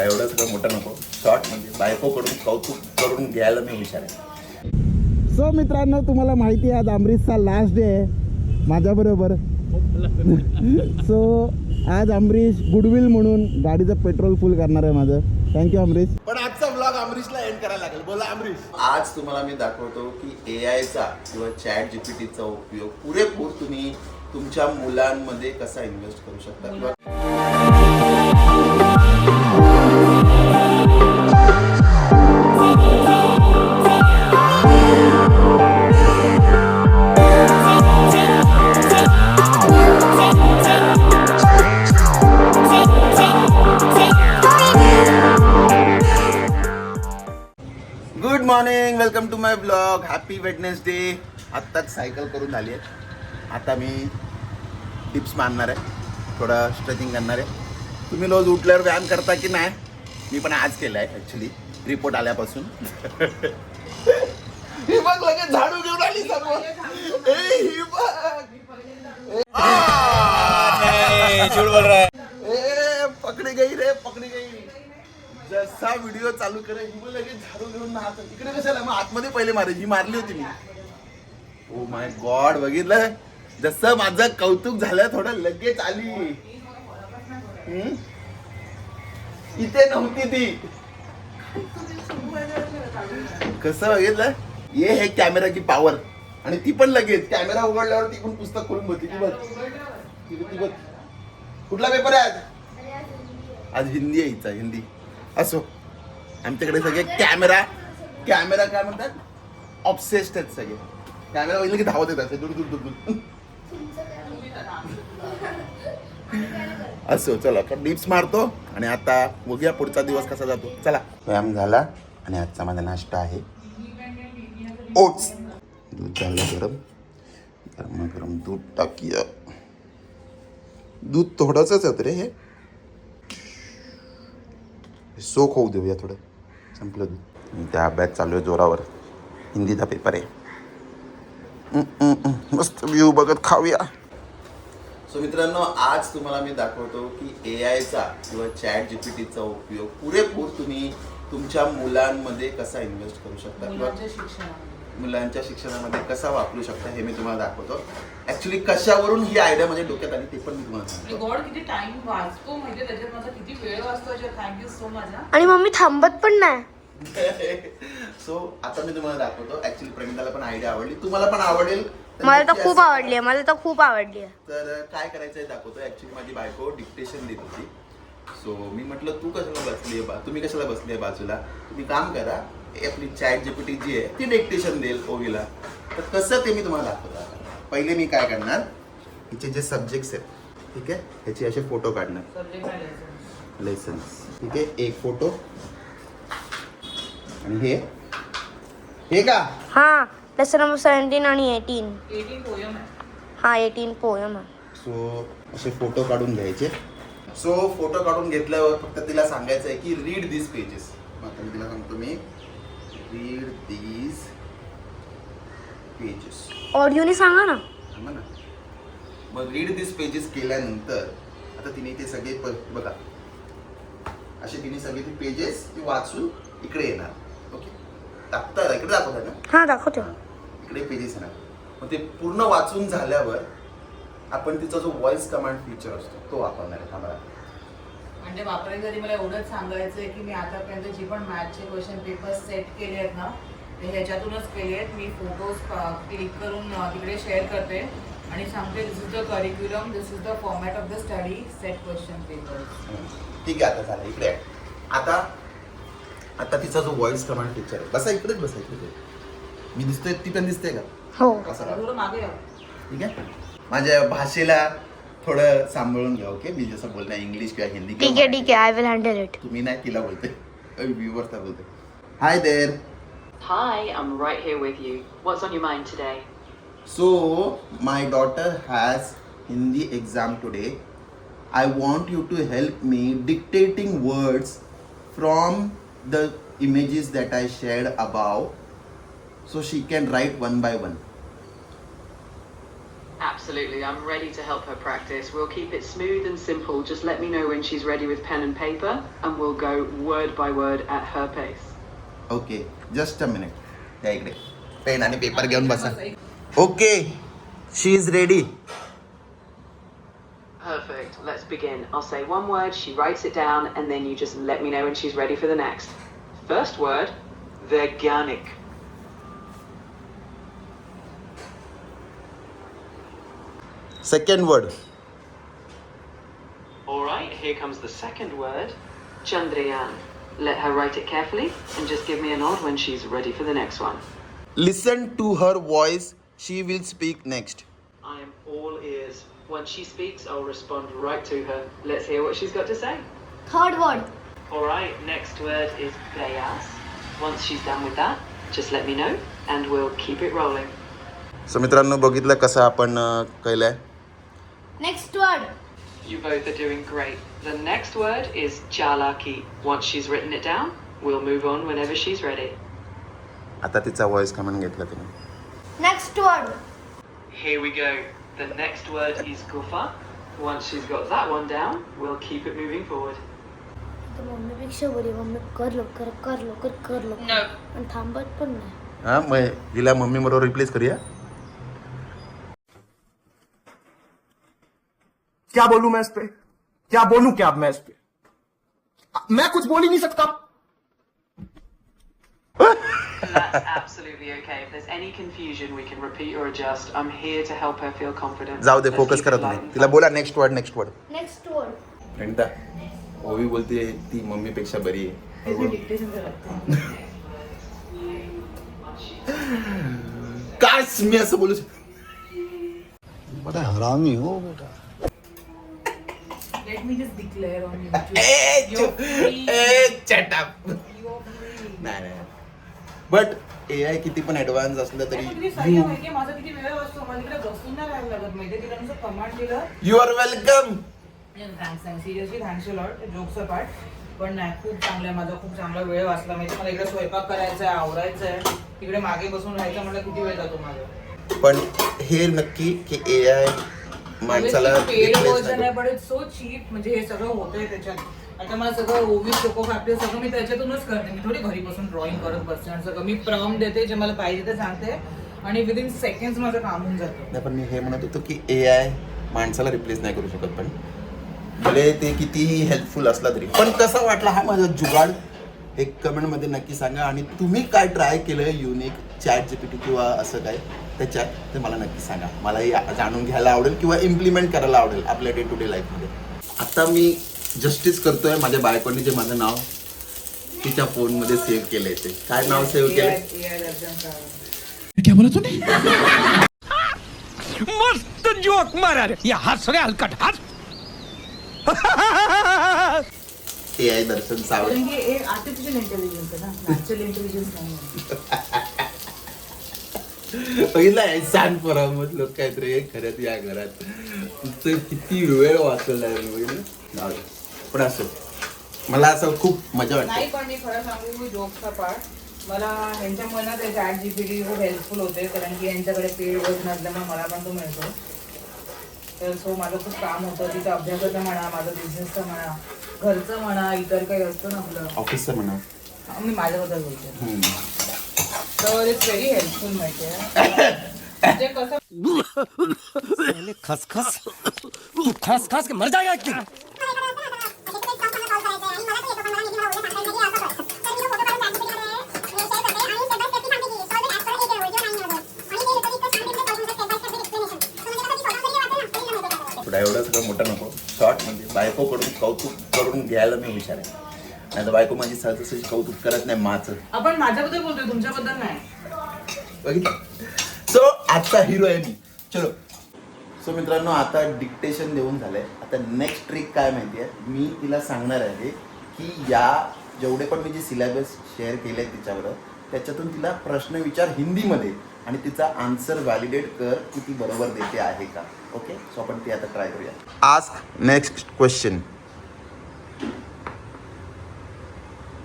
एवढं सगळं मोठं नको, शॉर्ट म्हणजे बायकोकडून कौतुक करून घ्यायला मी हुशार आहे. सो मित्रांनो, तुम्हाला माहिती आहे आज अमरीशचा लास्ट डे आहे माझ्याबरोबर. सो आज अमरीश गुडविल म्हणून गाडीचं पेट्रोल फुल करणार आहे माझं. थँक्यू अमरीश. पण आजचा ब्लॉग अमरीशला एंड करायला लागेल. बोला अमरीश. आज तुम्हाला मी दाखवतो की AIचा किंवा चॅट GPTचा उपयोग पुरेपूर तुम्ही तुमच्या मुलांमध्ये कसा इन्व्हेस्ट करू शकता किंवा good morning, welcome to my blog. Happy Wednesday. आत्ताच सायकल करून झाली आहे. आता मी टिप्स मारणार आहे, थोडं स्ट्रेचिंग करणार आहे. तुम्ही रोज उठल्यावर व्यायाम करता की नाही? मी पण आज केलं आहे ॲक्च्युली, रिपोर्ट आल्यापासून. ही बघ लगेच झाडू घेऊन आली समोर. ही बघ. झूठ बोल रहा है. पकडी गई रे, पकडी गई. जसा व्हिडिओ चालू करायची मग लगेच झाडू घेऊन नाहत. इकडे कशाला मग आतमध्ये पहिले मारायची. मारली होती मी. ओ माय गॉड, बघितलं जसं माझं कौतुक झालं थोडं लगेच आली. इथे नव्हती ती. कसं बघितलं, ये हे कॅमेरा की पावर. आणि ती पण लगेच कॅमेरा उघडल्यावर ती पण पुस्तक खोलून बघते. ती बघ, ती बघ. कुठला पेपर आहे आज? आज हिंदी आहे हिचा, हिंदी. असो, आमच्याकडे सगळे कॅमेरा काय म्हणतात, ऑब्सेस्ड आहेत सगळे. कॅमेरा बघितलं की धावत येतात दूर दूर दूर दूर. असो, चला डिप्स मारतो आणि आता बघूया पुढचा दिवस कसा जातो. चला, व्यायाम झाला आणि आजचा माझा नाश्ता आहे ओट्स. दूध झालं गरम, गरम दूध टाकूया. दूध थोडंसंच होतं रे हे. सोक होऊ देऊया थोडं. संपलं दूध. त्या अभ्यास चालू आहे जोरावर. हिंदीचा पेपर आहे. मस्त व्ह्यू बघत खाऊया. सो मित्रांनो, आज तुम्हाला मी दाखवतो की AIचा किंवा चॅट GPTचा उपयोग पुरेपूर तुम्ही तुमच्या मुलांमध्ये कसा इन्व्हेस्ट करू शकता किंवा मुलांच्या शिक्षणामध्ये कसा वापरू शकता हे मी तुम्हाला दाखवतो. ऍक्च्युली कशावरून ही आयडिया माझ्या डोक्यात आली ते पण मी तुम्हाला सांगतो. गॉड, किती टाइम वाचतो म्हणजे त्याच्यात माझा किती वेळ वाचतो. Thank you so much. आणि मम्मी थांबत पण नाही. सो आता मी तुम्हाला दाखवतो. ऍक्च्युली प्रेमिताला पण आयडिया आवडली, तुम्हाला पण आवडेल. मला तर खूप आवडली. मला तर खूप आवडली. तर काय करायचंय दाखवतो. ऍक्च्युली माझी बायको डिक्टेशन देत होती. सो मी म्हटलं तू कशाला बसली आहे, तुम्ही कशाला बसली आहे बाजूला, तुम्ही काम करा. आपली चॅट GPT जी आहे ती डिक्टेशन देईल ओवीला. तर कसं ते मी तुम्हाला दाखवतो. पहिले मी काय करणार, हिचे जे सब्जेक्ट्स आहेत, ठीक आहे, ह्याचे असे फोटो काढणार. लेसन्स, ठीक आहे, एक फोटो. आणि हे का, हा, लेसन नंबर 17 आणि 18. 18 पोयम आहे. हा, 18 पोयम आहे. सो असे फोटो काढून घ्यायचे. सो फोटो काढून घेतल्यावर फक्त तिला सांगायचं आहे की रीड दिस पेजेस. आता मी तिला सांगतो, मी रीड दीज पेजेस. ऑडिओने सांगा ना. सांगा ना. मग रीड दिस पेजेस केल्यानंतर आता तिने ते सगळे बघा असे तिने सगळे ते पेजेस वाचून इकडे येणार. ओके, दाखवता इकडे दाखवता ना. हा, दाखवतो. इकडे पेजेस येणार. मग ते पूर्ण वाचून झाल्यावर आपण तिचा जो व्हॉइस कमांड फीचर असतो तो वापरणार आहे. आम्हाला म्हणजे बापरे, जरी मला एवढंच सांगायचं आहे की मी आतापर्यंत जी पण मॅथचे क्वेश्चन पेपर सेट केले आहेत ना, ते ह्याच्यातूनच केले आहेत. मी फोटोज क्लिक करून तिकडे शेअर करते आणि सांगते this is the curriculum, this is the format of the study, set question paper. ठीक आहे, आता झालं. इकडे आता तिचा जो व्हॉइस कमांड फीचर आहे, बसा इकडेच बसा. इकडे मी दिसतोय, ती पण दिसते का? हो. थोडं मागे या. ठीक आहे. माझ्या भाषेला थोडं सांभाळून घ्या. ओके, मी जसं बोलणार इंग्लिश किंवा हिंदी. ठीक आहे, ठीक आहे. I will handle it. तुम्ही नाही, तिला बोलते, व्ह्यूअर्सला बोलते. हाय देर. Hi, I'm right here with you. What's on your mind today? So, my daughter has Hindi exam today. I want you to help me dictating words from the images that I shared above, so she can write one by one. Absolutely, I'm ready to help her practice. We'll keep it smooth and simple. Just let me know when she's ready with pen and paper, and we'll go word by word at her pace. Okay just a minute त्या इकडे pen आणि paper घेऊन बसा. Okay she is ready. Perfect. Let's begin. I'll say one word, she writes it down, and then you just let me know when she's ready for the next. First word, Vaiganik. Second word. Alright, here comes the second word, Chandrayaan. Let her write it carefully, and just give me a nod when she's ready for the next one. Listen to her voice she will speak next. I am all ears. Once she speaks, I'll respond right to her. Let's hear what she's got to say. Third word. Alright, next word is Prayas. Once she's done with that, just let me know, and we'll keep it rolling. So मित्रांनो बघितलं कसं आपण केलंय. Next word. You both are doing great. The next word is Chalaki. Once she's written it down, we'll move on whenever she's ready. आता तिचा voice comment घेतला तिने. Next word. Here we go. The next word is Gufa. Once she's got that one down, we'll keep it moving forward. मम्मीपेक्षा बरी mummy कर लवकर कर लवकर कर लवकर आणि थांबत पण नाही. हा मग हिला मम्मी बरोबर रिप्लेस करूया. क्या बोलूं मैं इस पे? क्या बोलूं क्या अब मैं इस पे? मैं कुछ बोल ही नहीं सकता. That's absolutely okay. If there's any confusion, we can repeat or adjust. I'm here to help her feel confident. जाऊ दे Let's फोकस keep करा it light तुम्ही. and तिला fun. बोला next word next word. Next word. घंटा ओवी बोलते ती मम्मीपेक्षा बरी आहे. डिक्टेशन करत काश मी असं बोलू शकतो. बड़ा हरामी हो बेटा. Let me just declare on नाही बट ए आय किती पण ऍडव्हान्स असलं तरी माझा किती वेळ वाचतो. मला तिकडे बसून नाही राहायला लागत माहिती. तिला नुसतं कमांड दिलं. You are welcome. Thanks seriously thanks a lot. Jokes apart. पण नाही खूप चांगलं आहे. माझा खूप चांगला वेळ वाचला माहिती. मला इकडे स्वयंपाक करायचा आहे, आवरायचं आहे. तिकडे मागे बसून राहायचं म्हटलं किती वेळ जातो माझा. पण हे नक्की की ए आय माणसाला पेड replace वर्जन नाही आहे बट इट्स सो चीप. म्हणजे हे सगळं होतंय त्याच्यात. आता मला सगळं ओवी चोको फॅक्टरी सगळं मी त्याच्यातूनच करते. मी थोडी घरी बसून ड्रॉइंग करत बसते आणि सगळं मी प्रॉम्प्ट देते जे मला पाहिजे ते सांगते आणि विदिन सेकंड्स माझं काम होऊन जातं. नाही पण मी हे म्हणत होतो की ए आय माणसाला रिप्लेस नाही करू शकत. पण भले ते कितीही हेल्पफुल असला तरी. पण कसा वाटला हा माझा जुगाड एक कमेंटमध्ये नक्की सांगा. आणि तुम्ही काय ट्राय केलं युनिक चॅट जीपीटी किंवा असं काय त्याच्यात ते मला नक्की सांगा. मलाही जाणून घ्यायला आवडेल किंवा इम्प्लिमेंट करायला आवडेल आपल्या डे टू डे लाईफमध्ये. आता मी जस्टिस करतोय माझ्या बायकोनी जे माझं नाव तिच्या फोनमध्ये सेव्ह केलंय. ते काय नाव सेव्ह केलंय? क्या बोला तूने? मस्त जोक मारा रे. या हंस रे हलकट हंस. ए आय दर्शन सावंत. कारण की एक आर्टिफिशियल इंटेलिजन्स आहे ना. नॅचरल इंटेलिजन्स नाही. पहिला सांग परामत लोक काहीतरी खऱ्यात या घरात तुमचं किती वेळ वाचवला आहे. पण असं मला असं खूप मजा वाटते. नाही पण मी खरं सांगू जोक्सचा पार्ट मला ह्यांच्या मनात आहे. चॅट जीपीटी खूप हेल्पफुल होते कारण की यांच्याकडे पेड वर्जन असल्यामुळे मला पण तो मिळतो. तर सो माझं खूप काम होतं तिथं. अभ्यासाचं म्हणा, माझं बिझनेसचं म्हणा, घरचं म्हणा, इतर काही असतं ना आपलं ऑफिसचं म्हणा. मी माझ्याबद्दल बोलते. तर इट्स व्हेरी हेल्पफुल माहिती आहे. म्हणजे कसं खसखस तू खस खस के मर जाएगा एक दिन. थोडा एवढा सगळं मोठा नको. शॉर्ट म्हणजे बायकोकडून कौतुक करून घ्यायला मी हुशार आहे. नाही तर बायको माझी सहजासहजी कौतुक करत नाही माझं. आपण माझ्याबद्दल बोलतोय तुमच्याबद्दल नाही. बघितलं. सो आजचा हिरो आहे मी. चलो. सो मित्रांनो आता डिक्टेशन देऊन झालंय. आता नेक्स्ट ट्रिक काय माहिती आहे. मी तिला सांगणार आहे की या जेवढे पण मी जे सिलेबस शेअर केले आहेत तिच्यावर त्याच्यातून तिला प्रश्न विचार हिंदीमध्ये आणि तिचा आन्सर व्हॅलिडेट कर की ती बरोबर देते आहे का. ओके. सो आपण ती आता ट्राय करूया. Ask next question.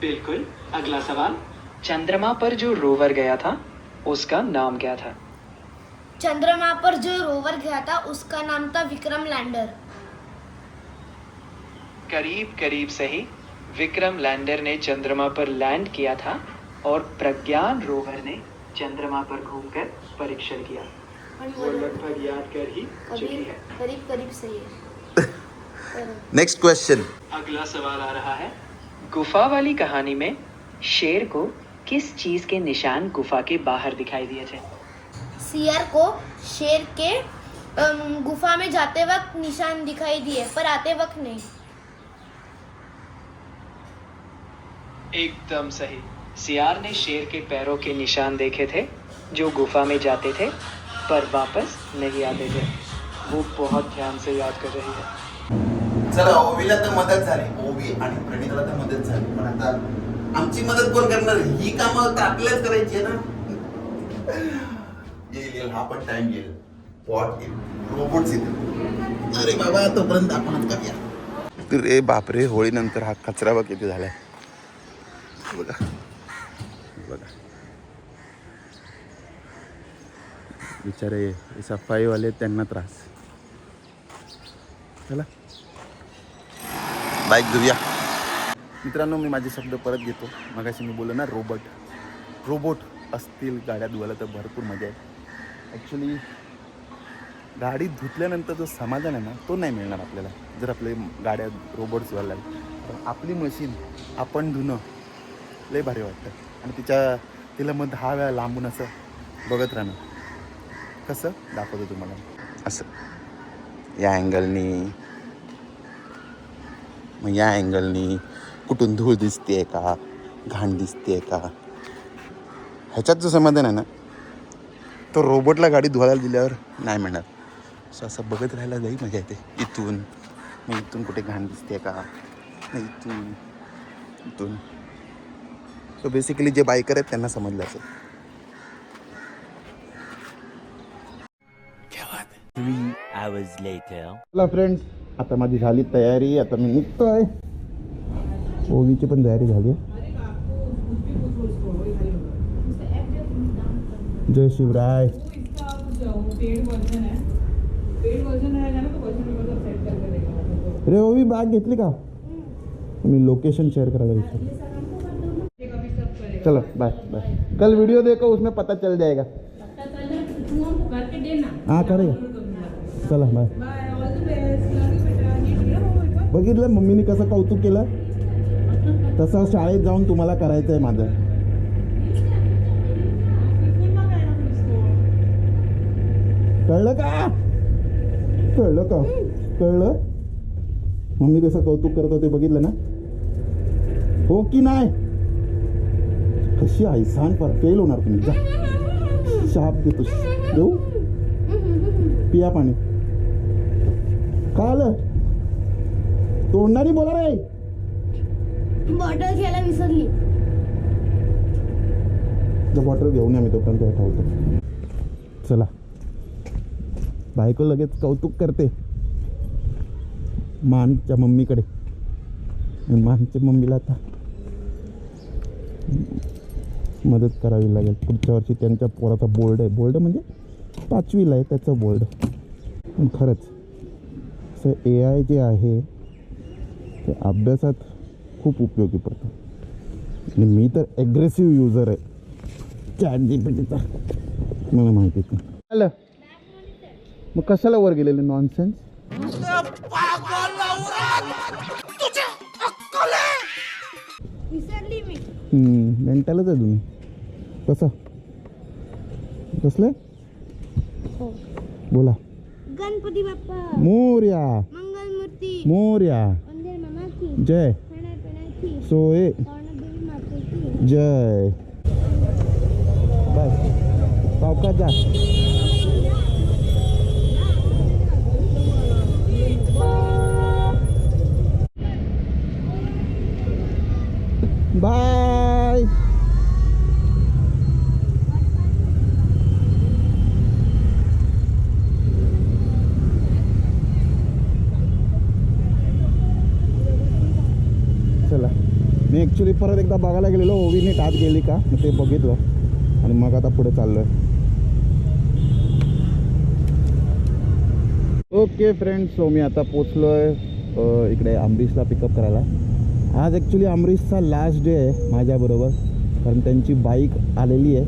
बिल्कुल. अगला सवाल. चंद्रमा पर जो रोवर गया था उसका नाम क्या था? चंद्रमा पर जो रोवर गया था उसका नाम था विक्रम लैंडर। करीब करीब सही। विक्रम लैंडर ने चंद्रमा पर लैंड किया था और प्रज्ञान रोवर ने चंद्रमा पर घूमकर परीक्षण किया। वो लगभग याद कर ही चुकी है। करीब करीब सही है। Next question. अगला सवाल आ रहा है, गुफा वाली कहानी में शेर को किस चीज के निशान गुफा के बाहर दिखाई दिए थे? सियार को शेर के गुफा में जाते वक्त निशान दिखाई दिए पर आते वक्त नहीं। एकदम सही। सियार ने शेर के पैरों के निशान देखे थे जो गुफा में जाते थे पर वापस नहीं आते थे। वो बहुत ध्यान से याद कर रही है। चला, ओवीला तर मदत झाली, ओवी आणि प्रणिताला तर मदत झाली, पण आता आमची मदत कोण करणार? ही कामं तर आपल्यालाच करायची आहे ना. येईल हा पण टाइम येईल, पॉट येईल, रोबोट्स येतील. अरे बाबा, तोपर्यंत आपण करूया. रे बापरे, होळीनंतर हा कचरा बघ किती झालाय. बघा बघा, बिचारे सफाईवाले, त्यांना त्रास. चला बाईक घेऊया. मित्रांनो, मी माझे शब्द परत घेतो. मगाशी मी बोललो ना, रोबोट असतील गाड्या धुवायला तर भरपूर मजा आहे. ॲक्च्युली गाडी धुतल्यानंतर जो समाधान आहे ना, तो नाही मिळणार आपल्याला जर आपले गाड्या रोबोट धुवायला लागले. तर आपली मशीन आपण धुणं लय भारी वाटतं. आणि तिला मग 10 वेळा लांबून असं बघत राहणं. कसं दाखवतो तुम्हाला, असं या अँगलनी, मग या अँगलनी कुठून धूळ दिसते का, घाण दिसते का. ह्याच्यात जो समाधान आहे ना, तो रोबोटला गाडी धुवायला दिल्यावर नाही मिळणार. सो असं बघत राहायला लई मजा येते. इथून मग इथून कुठे घाण दिसते का, नाही इथून. सो बेसिकली जे बायकर आहेत त्यांना समजलं असेल. चला फ्रेंड्स, आता माझी झाली तयारी. आता मी निघतोय. ओवीची पण तयारी झाली. जय शिवराय. रे ओवी, बॅग घेतली का? मी लोकेशन शेअर करायला विचार. चलो बाय बाय. कल वीडियो देखो, उसमें पता चल जाएगा. हाँ करेगा. चला बाय. बघितलं मम्मीने कसं कौतुक केलं, तसं शाळेत जाऊन तुम्हाला करायचं आहे माझं. कळलं का? कळलं? मम्मी कसं कौतुक करत होते बघितलं ना? हो की नाही? कशी आयसान पर फेल होणार तुम्ही. जा, शाप देतो. देऊ? पिया पाणी. काय तोंडाने बोला रे. बॉटल घ्यायला विसरली. बॉटल घेऊन या, मी तोपर्यंत ठेवतो. चला, बायको लगेच कौतुक करते मानच्या मम्मीकडे. मानच्या मम्मीला आता मदत करावी लागेल. पुढच्या वर्षी त्यांच्या पोराचा बोर्ड आहे. बोर्ड म्हणजे 5वीला आहे त्याचं बोर्ड. पण खरंच असं AI जे आहे ते अभ्यासात खूप उपयोगी पडतं. आणि मी तर ॲग्रेसिव्ह युजर आहे ChatGPTचा, मला माहितीच नाही. आलं मग कशाला वर गेलेले नॉनसेन्स. विसरली मी. मेंटलच आहे तुम्ही. कसं कसलं बोला. गणपती बाप्पा मोरया. मंगलमूर्ती मोरया. वंदे मामाची जय. खाण्यापिण्याची सोय. देवी मातेची जय. बस सावकाश जा. बाय. चला, मी ॲक्च्युली परत एकदा बघायला गेलेलो ओवीने टात गेली का, मग ते बघितलं आणि मग आता पुढे चाललोय. ओके फ्रेंड्स, सो मी आता पोचलो आहे इकडे अमरीशला पिकअप करायला. आज ॲक्च्युली अमरीशचा लास्ट डे आहे माझ्याबरोबर, कारण त्यांची बाईक आलेली आहे.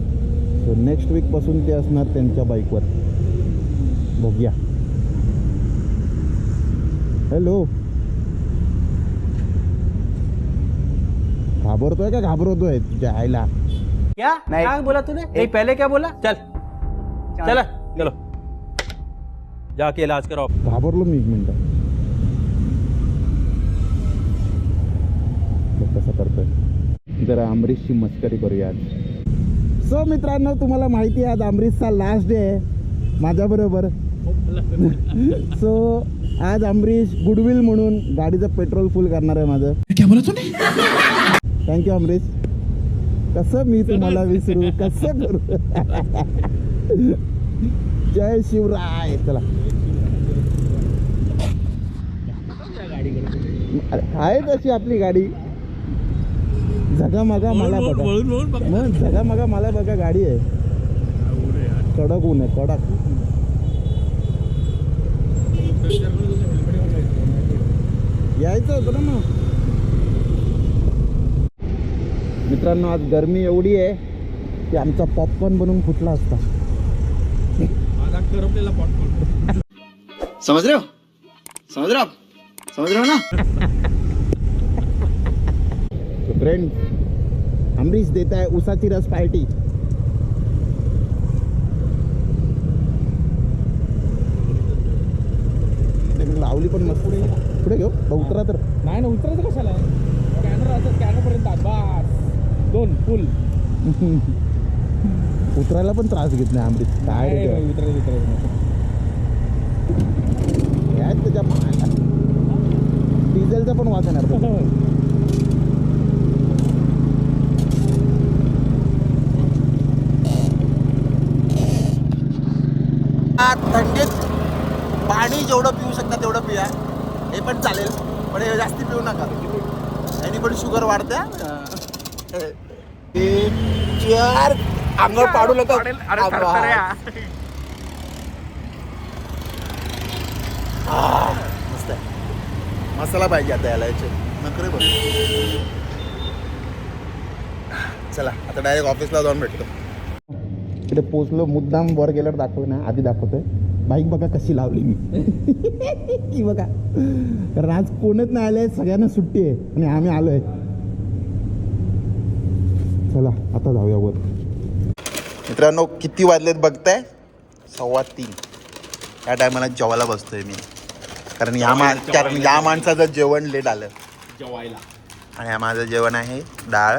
सो नेक्स्ट वीकपासून ते असणार त्यांच्या बाईकवर. बघूया. हॅलो, घाबरतोय का घाबरतोय तुझ्या आईला? क्या क्या बोला तूने? नहीं पहले क्या बोला? चल चला चलो जाके इलाज कराओ. घाबरलो मी. एक मिनटं, कसं करतोय जरा अमरीशची मस्करी करूया आज. सो मित्रांनो, तुम्हाला माहिती आहे आज अमरीशचा लास्ट डे आहे माझ्याबरोबर. सो आज अमरीश गुडविल म्हणून गाडीचं पेट्रोल फुल करणार आहे माझं. थँक्यू अमरीश. कसं मी तुम्हाला विसरू, कसं करू. जय शिवराय. चला, आहे तशी आपली गाडी. झगामगा मला बघा, मग झगामगा मला बघा गाडी आहे. कडक ऊन आहे, कडक. यायचं होतं ना मग. मित्रांनो, आज गरमी एवढी आहे की आमचा पॉपकॉर्न बनवून फुटला असता. समझ रहे हो ना. फ्रेंड, अमरीश देता है उसाची रस पार्टी. लावली पण मस्त. पुढे घेऊ. उतरा तर. नाही ना, उतरायचं कशाला? स्कॅनर पर्यंत बस. 2 फुल. उतरायला पण त्रास घेत नाही अमरीश. काय रे उतरायचं त्याच्या डिझेलचा पण वास येणार. थंडीत पाणी जेवढं पिऊ शकता तेवढं पिया. हे पण चालेल, पण हे जास्ती पिऊ नका. यांनी पण शुगर वाढते. अंगावर पाडू नका. मस्त आहे. मसाला पाहिजे आता याला. याचे नखरे बघ. चला आता डायरेक्ट ऑफिसला जाऊन भेटतो. इकडे पोचलो. मुद्दाम वर गेल्यावर दाखवलं ना, आधी दाखवतोय. बाईक बघा कशी लावली मी. की बघा, कारण आज कोणच नाही आले, सगळ्यांना सुट्टी आहे आणि आम्ही आलोय. चला आता जाऊया वर. मित्रांनो, किती वाजलेत बघताय? 3:15. या टायमाला जेवायला बसतोय मी, कारण या माणसाचं जेवण लेट आलं जेवायला. आणि माझं जेवण आहे डाळ,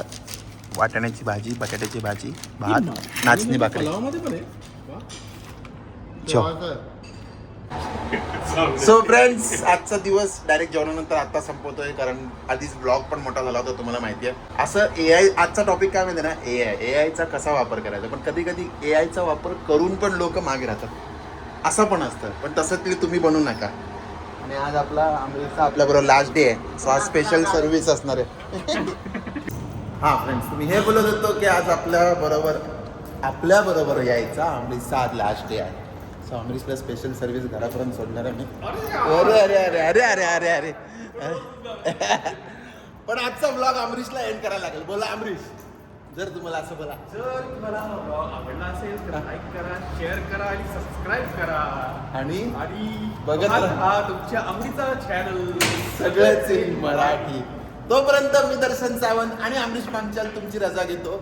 वाटाण्याची भाजी, बटाट्याची भाजी, भात, नाचणी भाकरी. सो फ्रेंड्स, आजचा दिवस डायरेक्ट जेवणानंतर आता संपवतोय, कारण आधीच ब्लॉग पण मोठा झाला होता, तुम्हाला माहिती आहे. असं AI, आजचा टॉपिक काय माहिती ना, AIचा कसा वापर करायचा. पण कधी कधी AIचा वापर करून पण लोक मागे राहतात, असं पण असतं. पण तसं तुम्ही बनवू नका. आणि आज आपला अमरीशचा आपल्याबरोबर लास्ट डे आहे. सो आज स्पेशल सर्व्हिस असणार आहे. हां फ्रेंड्स, तुम्ही हे बोलत होतो की आज आपल्याबरोबर यायचा. अमरीशचा आज लास्ट डे आहे. सो अमरीशला स्पेशल सर्व्हिस घरापर्यंत सोडणार आहे मी. अरे अरे अरे अरे अरे अरे अरे पण आजचा ब्लॉग अमरीशला एंड करायला लागेल. बोला अमरीश, जर तुम्हाला असं बोला. जर तुम्हाला ब्लॉग आवडला असेल तर लाईक करा, शेअर करा आणि सबस्क्राईब करा. आणि बघत राहा तुमच्या अमरीशचा चॅनल सगळंच इन मराठी. तोपर्यंत मी दर्शन सावंत आणि अमरीश पांचाल तुमची रजा घेतो.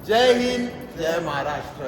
जय हिंद, जय महाराष्ट्र.